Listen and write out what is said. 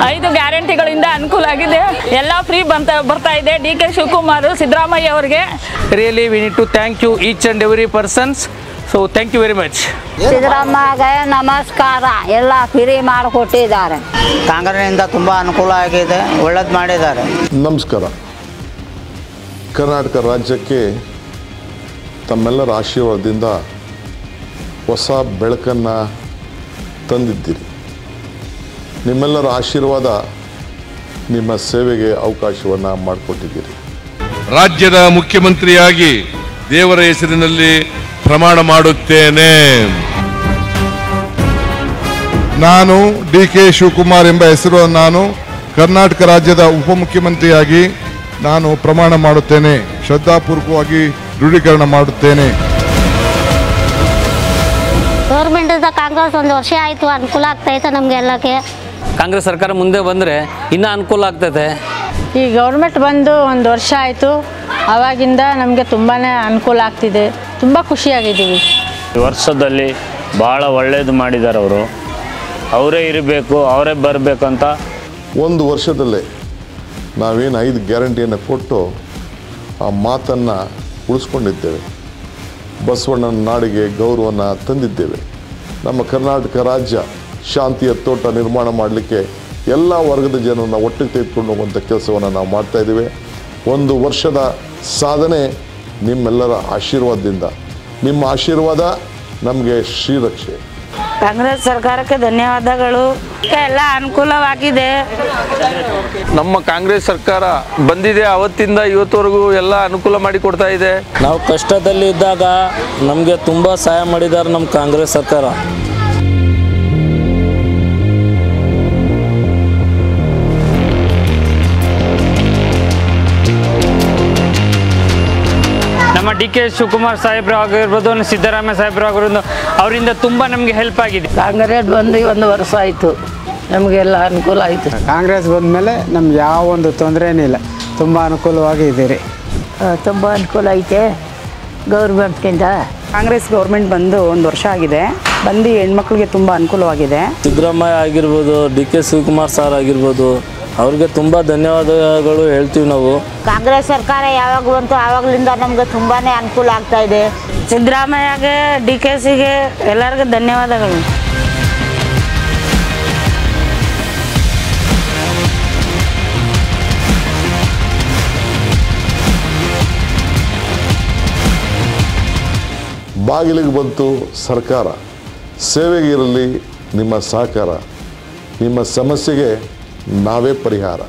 5 ಗ್ಯಾರಂಟಿಗಳಿಂದ ಅನುಕೂಲ ಆಗಿದೆ. ಎಲ್ಲ ಫ್ರೀ ಬರ್ತಾ ಇದೆ. DK ಶಿವಕುಮಾರ್, ಸಿದ್ದರಾಮಯ್ಯ ಅವರಿಗೆ really we need to thank you each and every persons. So thank you very much. ಸಿದ್ದರಾಮಯ್ಯಗೆ ನಮಸ್ಕಾರ. ಎಲ್ಲ ಫ್ರೀ ಮಾಡಿಕೊಟ್ಟಿದ್ದಾರೆ. ಕಾಂಗ್ರೆಸ್ನಿಂದ ತುಂಬ ಅನುಕೂಲ ಆಗಿದೆ, ಒಳ್ಳೇದು ಮಾಡಿದ್ದಾರೆ. ನಮಸ್ಕಾರ. ಕರ್ನಾಟಕ ರಾಜ್ಯಕ್ಕೆ ತಮ್ಮೆಲ್ಲರ ಆಶೀರ್ವಾದದಿಂದ ಹೊಸ ಬೆಳಕನ್ನು ತಂದಿದ್ದೀರಿ. ನಿಮ್ಮೆಲ್ಲರ ಆಶೀರ್ವಾದ ನಿಮ್ಮ ಸೇವೆಗೆ ಅವಕಾಶವನ್ನು ಮಾಡಿಕೊಟ್ಟಿದ್ದೀರಿ. ರಾಜ್ಯದ ಮುಖ್ಯಮಂತ್ರಿಯಾಗಿ ದೇವರ ಹೆಸರಿನಲ್ಲಿ ಪ್ರಮಾಣ ಮಾಡುತ್ತೇನೆ. ನಾನು DK ಶಿವಕುಮಾರ್ ಎಂಬ ಹೆಸರು ನಾನು ಕರ್ನಾಟಕ ರಾಜ್ಯದ ಉಪಮುಖ್ಯಮಂತ್ರಿಯಾಗಿ ನಾನು ಪ್ರಮಾಣ ಮಾಡುತ್ತೇನೆ. ಶ್ರದ್ಧಾಪೂರ್ವಕವಾಗಿ ದೃಢೀಕರಣ ಮಾಡುತ್ತೇನೆ. ಗೌರ್ಮೆಂಟ್ ಕಾಂಗ್ರೆಸ್ 1 ವರ್ಷ ಆಯಿತು, ಅನುಕೂಲ ಆಗ್ತೈತೆ ನಮಗೆಲ್ಲಕ್ಕೆ. ಕಾಂಗ್ರೆಸ್ ಸರ್ಕಾರ ಮುಂದೆ ಬಂದರೆ ಇನ್ನೂ ಅನುಕೂಲ ಆಗ್ತೈತೆ. ಈ ಗೌರ್ಮೆಂಟ್ ಬಂದು 1 ವರ್ಷ ಆಯಿತು. ಆವಾಗಿಂದ ನಮಗೆ ತುಂಬಾ ಅನುಕೂಲ ಆಗ್ತಿದೆ. ತುಂಬ ಖುಷಿಯಾಗಿದ್ದೀವಿ. ಈ ವರ್ಷದಲ್ಲಿ ಭಾಳ ಒಳ್ಳೇದು ಮಾಡಿದ್ದಾರೆ ಅವರು. ಅವರೇ ಇರಬೇಕು, ಅವರೇ ಬರಬೇಕಂತ. 1 ವರ್ಷದಲ್ಲೇ ನಾವೇನು 5 ಗ್ಯಾರಂಟಿಯನ್ನು ಕೊಟ್ಟು ಆ ಮಾತನ್ನು ಉಳಿಸ್ಕೊಂಡಿದ್ದೇವೆ. ಬಸವಣ್ಣನ ನಾಡಿಗೆ ಗೌರವವನ್ನು ತಂದಿದ್ದೇವೆ. ನಮ್ಮ ಕರ್ನಾಟಕ ರಾಜ್ಯ ಶಾಂತಿಯ ತೋಟ ನಿರ್ಮಾಣ ಮಾಡಲಿಕ್ಕೆ ಎಲ್ಲ ವರ್ಗದ ಜನರನ್ನು ಒಟ್ಟಿಗೆ ತೆಗೆದುಕೊಂಡು ಹೋಗುವಂಥ ಕೆಲಸವನ್ನು ನಾವು ಮಾಡ್ತಾಯಿದ್ದೇವೆ. 1 ವರ್ಷದ ಸಾಧನೆ ನಿಮ್ಮೆಲ್ಲರ ಆಶೀರ್ವಾದದಿಂದ. ನಿಮ್ಮ ಆಶೀರ್ವಾದ ನಮಗೆ ಶ್ರೀರಕ್ಷೆ. ಕಾಂಗ್ರೆಸ್ ಸರ್ಕಾರಕ್ಕೆ ಧನ್ಯವಾದಗಳು. ಎಲ್ಲ ಅನುಕೂಲವಾಗಿದೆ. ನಮ್ಮ ಕಾಂಗ್ರೆಸ್ ಸರ್ಕಾರ ಬಂದಿದೆ, ಅವತ್ತಿಂದ ಇವತ್ತವರೆಗೂ ಎಲ್ಲ ಅನುಕೂಲ ಮಾಡಿ ಕೊಡ್ತಾ ಇದೆ. ನಾವು ಕಷ್ಟದಲ್ಲಿ ಇದ್ದಾಗ ನಮಗೆ ತುಂಬ ಸಹಾಯ ಮಾಡಿದ್ದಾರೆ ನಮ್ಮ ಕಾಂಗ್ರೆಸ್ ಸರ್ಕಾರ. ನಮ್ಮ DK ಶಿವಕುಮಾರ್ ಸಾಹೇಬ್ರು ಆಗಿರ್ಬೋದು, ಸಿದ್ದರಾಮಯ್ಯ ಸಾಹೇಬ್ರು ಆಗಿರ್ಬೋದು, ಅವರಿಂದ ತುಂಬ ನಮಗೆ ಹೆಲ್ಪ್ ಆಗಿದೆ. ಕಾಂಗ್ರೆಸ್ ಬಂದು 1 ವರ್ಷ ಆಯಿತು, ನಮಗೆಲ್ಲ ಅನುಕೂಲ ಆಯಿತು. ಕಾಂಗ್ರೆಸ್ ಬಂದಮೇಲೆ ನಮ್ಗೆ ಯಾವ ಒಂದು ತೊಂದರೆನೇ ಇಲ್ಲ, ತುಂಬ ಅನುಕೂಲವಾಗಿ ಇದ್ದೀರಿ. ತುಂಬ ಅನುಕೂಲ ಐತೆ ಗೌರ್ಮೆಂಟ್ನಿಂದ. ಕಾಂಗ್ರೆಸ್ ಗೌರ್ಮೆಂಟ್ ಬಂದು 1 ವರ್ಷ ಆಗಿದೆ. ಬಂದು ಹೆಣ್ಮಕ್ಳಿಗೆ ತುಂಬ ಅನುಕೂಲವಾಗಿದೆ. ಸಿದ್ದರಾಮಯ್ಯ ಆಗಿರ್ಬೋದು, DK ಶಿವಕುಮಾರ್ ಸರ್ ಆಗಿರ್ಬೋದು, ಅವ್ರಿಗೆ ತುಂಬ ಧನ್ಯವಾದಗಳು ಹೇಳ್ತೀವಿ ನಾವು. ಕಾಂಗ್ರೆಸ್ ಸರ್ಕಾರ ಯಾವಾಗ ಬಂತು ಆವಾಗಲಿಂದ ನಮ್ಗೆ ತುಂಬಾ ಅನುಕೂಲ ಆಗ್ತಾ ಇದೆ. ಸಿದ್ದರಾಮಯ್ಯಗೆ, DKಸಿಗೆ ಎಲ್ಲರಿಗೂ ಧನ್ಯವಾದಗಳು. ಬಾಗಿಲಿಗೆ ಬಂತು ಸರ್ಕಾರ. ಸೇವೆಗೆ ಇರಲಿ ನಿಮ್ಮ ಸಹಕಾರ. ನಿಮ್ಮ ಸಮಸ್ಯೆಗೆ ನಾವೇ ಪರಿಹಾರ.